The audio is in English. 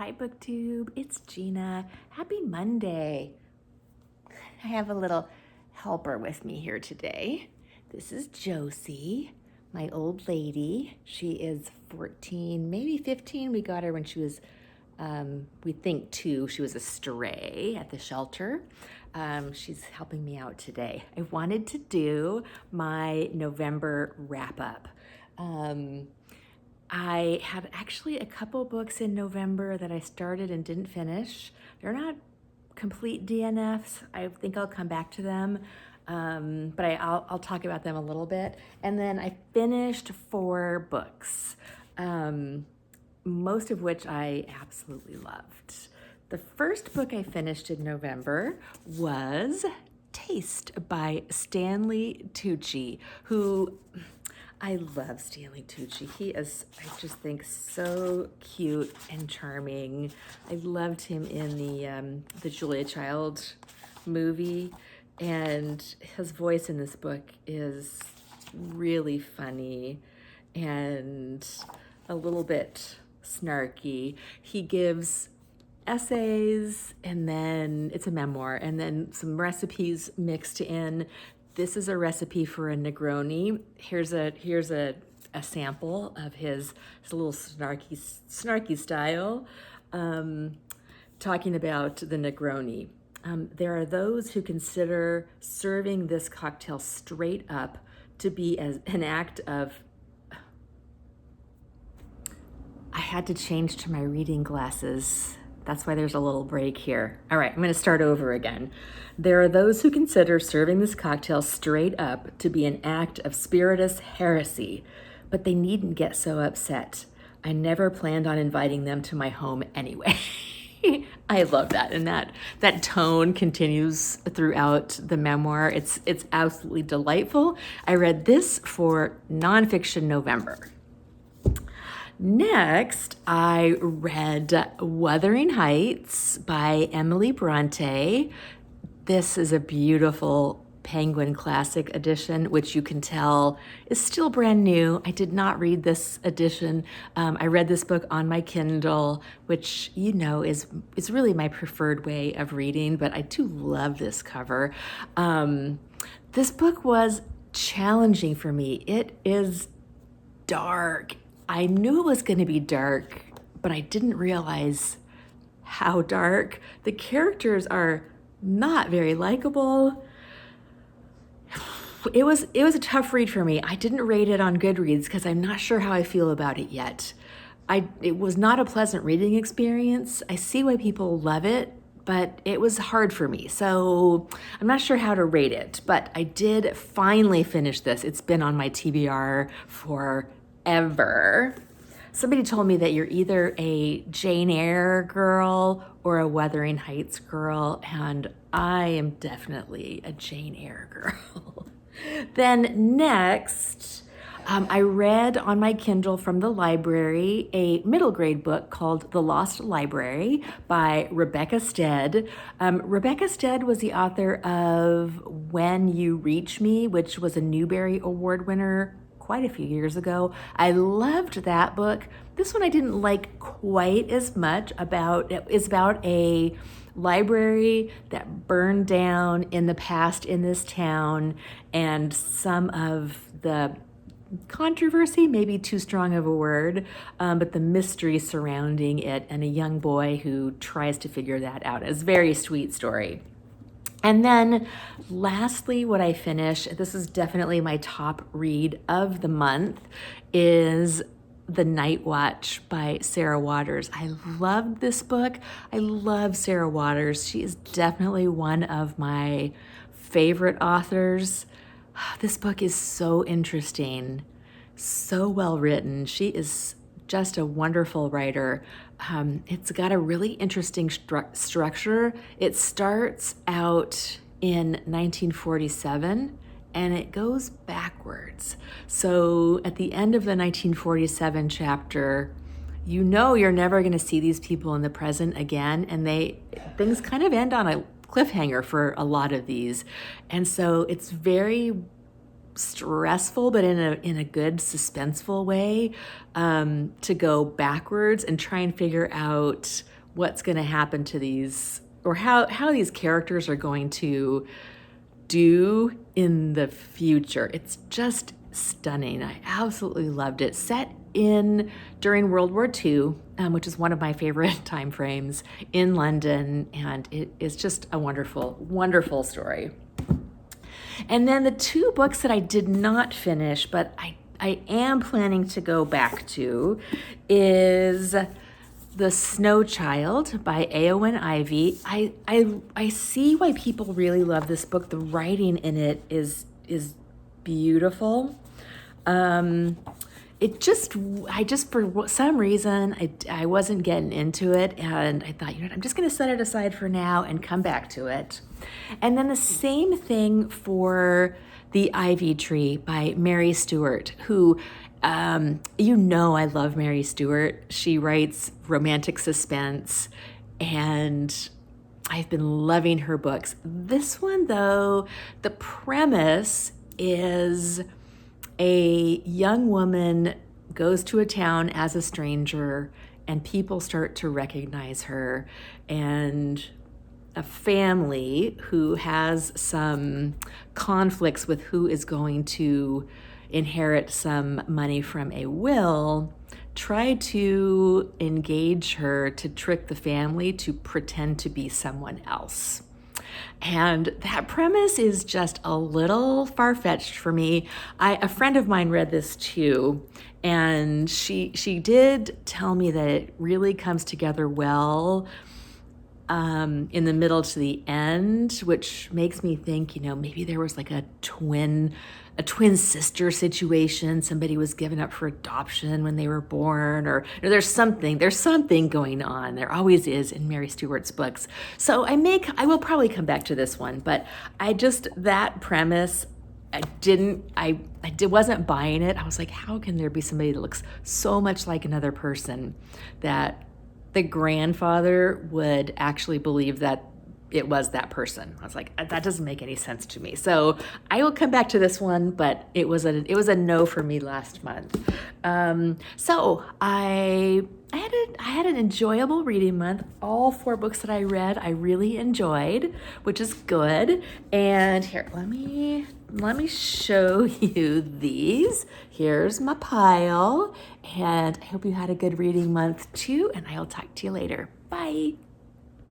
Hi BookTube, it's Gina. Happy Monday. I have a little helper with me here today. This is Josie, my old lady. She is 14, maybe 15. We got her when she was, we think 2. She was a stray at the shelter. She's helping me out today. I wanted to do my November wrap up. I have actually a couple books in November that I started and didn't finish. They're not complete DNFs. I think I'll come back to them, but I'll talk about them a little bit. And then I finished 4 books, most of which I absolutely loved. The first book I finished in November was Taste by Stanley Tucci, who... I love Stanley Tucci. He is, I just think, so cute and charming. I loved him in the Julia Child movie, and his voice in this book is really funny and a little bit snarky. He gives essays, and then it's a memoir, and then some recipes mixed in. This is a recipe for a Negroni. Here's a sample of his little snarky style, talking about the Negroni. There are those who consider serving this cocktail straight up to be as an act of... I had to change to my reading glasses. That's why there's a little break here. All right, I'm going to start over again. There are those who consider serving this cocktail straight up to be an act of spiritus heresy, but they needn't get so upset. I never planned on inviting them to my home anyway. I love that, and that tone continues throughout the memoir. It's absolutely delightful. I read this for Nonfiction November. Next, I read Wuthering Heights by Emily Bronte. This is a beautiful Penguin Classic edition, which you can tell is still brand new. I did not read this edition. I read this book on my Kindle, which you know is really my preferred way of reading, but I do love this cover. This book was challenging for me. It is dark. I knew it was going to be dark, but I didn't realize how dark. The characters are not very likable. It was a tough read for me. I didn't rate it on Goodreads because I'm not sure how I feel about it yet. It was not a pleasant reading experience. I see why people love it, but it was hard for me. So I'm not sure how to rate it, but I did finally finish this. It's been on my TBR forever. Somebody told me that you're either a Jane Eyre girl or a Wuthering Heights girl, and I am definitely a Jane Eyre girl. Then next, I read on my Kindle from the library a middle grade book called The Lost Library by Rebecca Stead. Rebecca Stead was the author of When You Reach Me, which was a Newbery Award winner quite a few years ago. I loved that book. This one I didn't like quite as much. It's about a library that burned down in the past in this town, and some of the controversy, maybe too strong of a word, but the mystery surrounding it, and a young boy who tries to figure that out. It's a very sweet story. And then lastly, what I finished, this is definitely my top read of the month, is The Night Watch by Sarah Waters. I loved this book. I love Sarah Waters. She is definitely one of my favorite authors. This book is so interesting, so well written. She is just a wonderful writer. It's got a really interesting structure. It starts out in 1947 and it goes backwards. So at the end of the 1947 chapter, you know you're never going to see these people in the present again, and things kind of end on a cliffhanger for a lot of these. And so it's very stressful, but in a good suspenseful way, to go backwards and try and figure out what's going to happen to these, or how these characters are going to do in the future. It's just stunning. I absolutely loved it. Set during World War II, which is one of my favorite time frames in London, and it is just a wonderful, wonderful story. And then the two books that I did not finish, but I am planning to go back to, is The Snow Child by Eowyn Ivey. I see why people really love this book. The writing in it is beautiful. I just for some reason I wasn't getting into it, and I thought, I'm just going to set it aside for now and come back to it. And then the same thing for The Ivy Tree by Mary Stewart, who I love Mary Stewart. She writes romantic suspense, and I've been loving her books. This one, though, the premise is a young woman goes to a town as a stranger, and people start to recognize her, and a family who has some conflicts with who is going to inherit some money from a will try to engage her to trick the family to pretend to be someone else. And that premise is just a little far-fetched for me. A friend of mine read this too, and she did tell me that it really comes together well in the middle to the end, which makes me think, maybe there was like a twin sister situation. Somebody was given up for adoption when they were born, or there's something going on. There always is in Mary Stewart's books. So I will probably come back to this one, but that premise, I wasn't buying it. I was like, how can there be somebody that looks so much like another person that the grandfather would actually believe that it was that person? I was like, that doesn't make any sense to me. So I will come back to this one, but it was a no for me last month. So I had an enjoyable reading month. All 4 books that I read, I really enjoyed, which is good. And here, let me show you these. Here's my pile, and I hope you had a good reading month too, and I'll talk to you later. Bye.